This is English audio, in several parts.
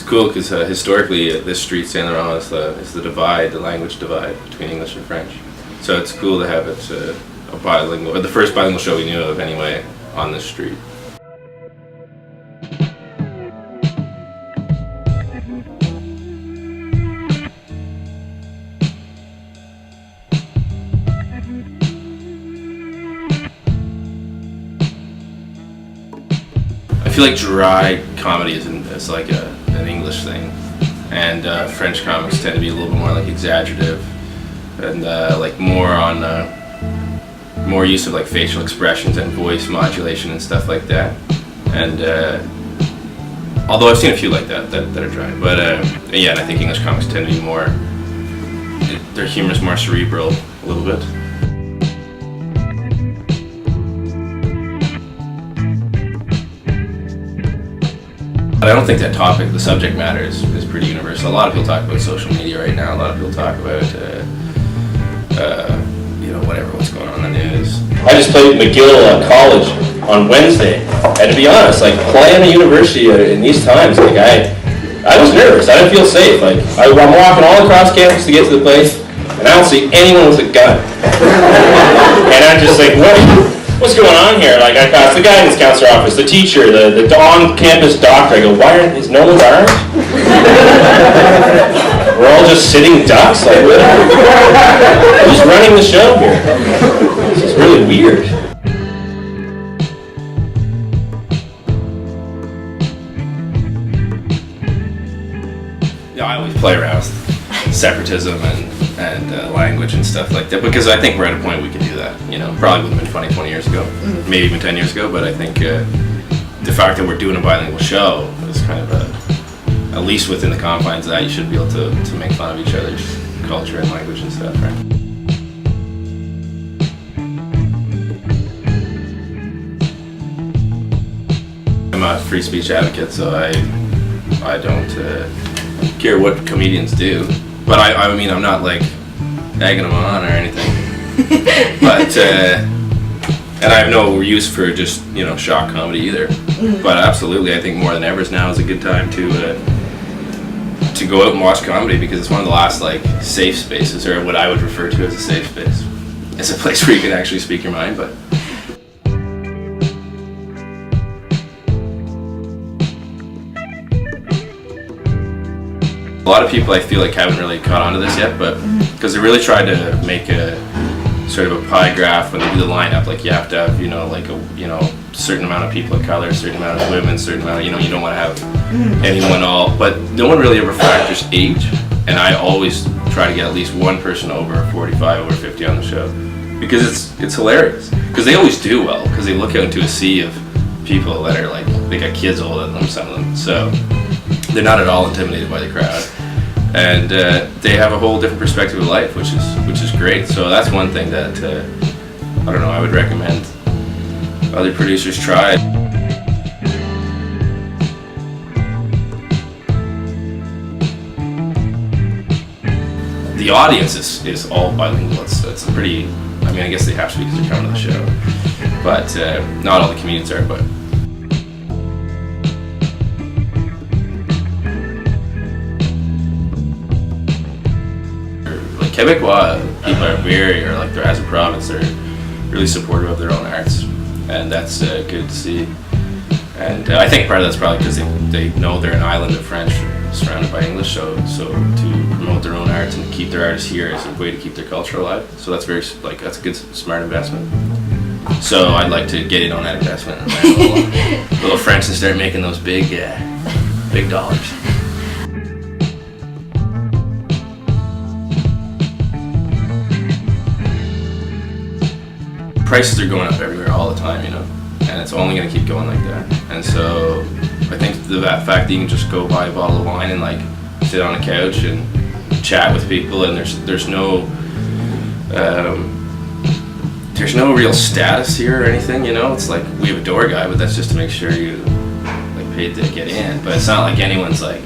cool because historically this street Saint Laurent is the divide, the language divide between English and French. So it's cool to have it a bilingual, or the first bilingual show we knew of anyway, on this street. I feel like dry comedy is like an English thing, and French comics tend to be a little bit more like exaggerative and like more on more use of like facial expressions and voice modulation and stuff like that. And although I've seen a few like that are dry, but yeah, and I think English comics tend to be more, their humor is more cerebral a little bit. I don't think that topic, the subject matter, is pretty universal. A lot of people talk about social media right now. A lot of people talk about, what's going on in the news. I just played McGill College on Wednesday, and to be honest, like playing a university in these times, like I was nervous. I didn't feel safe. Like I'm walking all across campus to get to the place, and I don't see anyone with a gun. And I'm just like, what's going on here? Like I pass the guidance counselor office, the teacher, the on-campus doctor. I go, is no one's armed? We're all just sitting ducks? Like, who's running the show here? This is really weird. Yeah, I always play around with separatism and language and stuff like that, because I think we're at a point we can do that. Probably would have been funny 20 years ago, maybe even 10 years ago, but I think the fact that we're doing a bilingual show is kind of at least within the confines of that, you should be able to make fun of each other's culture and language and stuff, right? I'm a free speech advocate, so I don't care what comedians do. But I mean, I'm not like egging them on or anything. But and I have no use for just shock comedy either. But absolutely, I think more than ever now is a good time to go out and watch comedy, because it's one of the last like safe spaces, or what I would refer to as a safe space. It's a place where you can actually speak your mind, but. A lot of people I feel like haven't really caught on to this yet, but because they really tried to make a sort of a pie graph when they do the lineup, like you have to have like a certain amount of people of color, a certain amount of women, certain amount of, you don't want to have anyone all, but no one really ever factors age, and I always try to get at least one person over 45, over 50 on the show, because it's hilarious, because they always do well, because they look out into a sea of people that are like, they got kids older than them, some of them, so they're not at all intimidated by the crowd, and they have a whole different perspective of life, which is great. So that's one thing that I don't know, I would recommend other producers try. The audience is all bilingual. It's a pretty, I mean, I guess they have to be because they're coming to the show, but not all the comedians are, but. Quebecois people are they're as a province, they're really supportive of their own arts, and that's good to see. And I think part of that's probably because they know they're an island of French surrounded by English, so to promote their own arts and to keep their artists here is a way to keep their culture alive. So that's that's a good, smart investment. So I'd like to get in on that investment and learn a little French and start making those big dollars. Prices are going up everywhere all the time, and it's only going to keep going like that. And so I think the fact that you can just go buy a bottle of wine and like sit on a couch and chat with people, and there's no real status here or anything, It's like we have a door guy, but that's just to make sure you like paid to get in. But it's not like anyone's like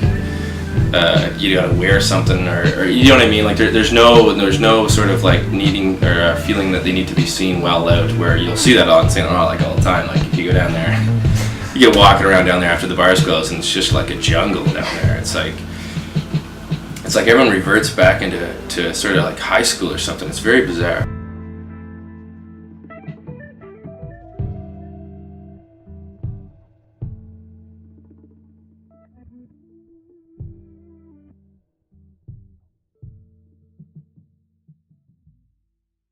you gotta wear something or you know what I mean. Like there's no sort of like needing or feeling that they need to be seen well out. Where you'll see that on St. Laurent like all the time. Like if you go down there, you get walking around down there after the bars close, and it's just like a jungle down there. it's like everyone reverts back into sort of like high school or something. It's very bizarre.